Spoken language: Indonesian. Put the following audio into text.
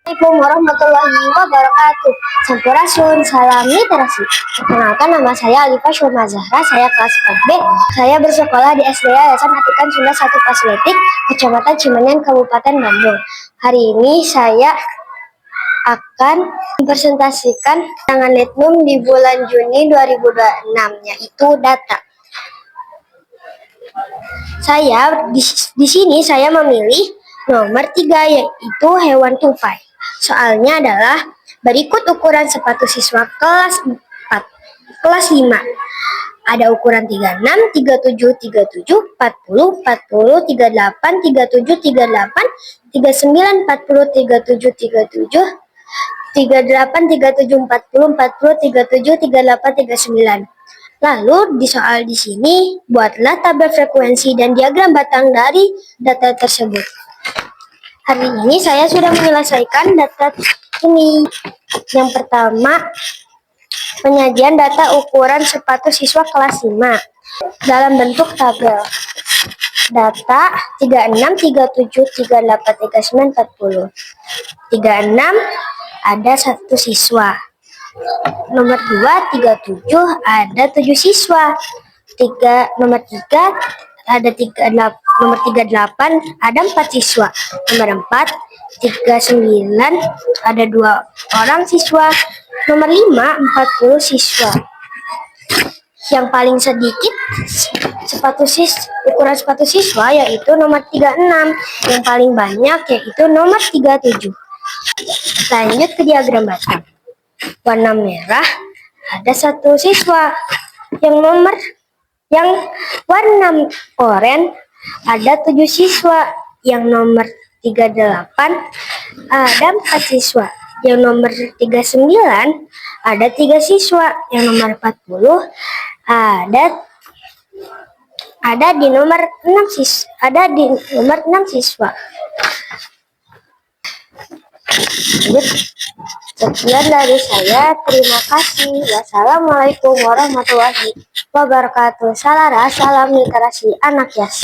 Assalamualaikum warahmatullahi wabarakatuh. Sampurasun, salam literasi. Perkenalkan, nama saya Alifah Syurma Zahra, saya kelas 4B. Saya bersekolah di SD Yayasan Atikan Sunda 1 Pasletik, Kecamatan Cimenyan, Kabupaten Bandung. Hari ini saya akan mempresentasikan tantangan Litnum di bulan Juni 2026, yaitu data. Di sini saya memilih nomor 3, yaitu hewan tupai. Soalnya adalah berikut ukuran sepatu siswa kelas 4, kelas 5. Ada ukuran 36, 37, 37, 40, 40, 38, 37, 38, 39, 40, 37, 37, 38, 37, 40, 40, 37, 38, 39. Lalu di soal di sini, buatlah tabel frekuensi dan diagram batang dari data tersebut. Hari ini saya sudah menyelesaikan data ini. Yang pertama, penyajian data ukuran sepatu siswa kelas 5 dalam bentuk tabel. Data 36, 37, 38, 39, 40. 36 ada 1 siswa. Nomor 2, 37 ada 7 siswa. Nomor 3 ada 38, nomor 38 ada 4 siswa. Nomor 4, 39 ada 2 orang siswa. Nomor 5, 40 siswa. Yang paling sedikit ukuran sepatu siswa yaitu nomor 36. Yang paling banyak yaitu nomor 37. Lanjut ke diagram batang. Warna merah ada 1 siswa. Yang warna oranye ada 7 siswa. Yang nomor 38 ada 4 siswa. Yang nomor 39 ada 3 siswa. Yang nomor 40 ada di nomor 6 siswa. Sekian dari saya, terima kasih. Wassalamualaikum warahmatullahi wabarakatuh. Salam literasi anak Yas.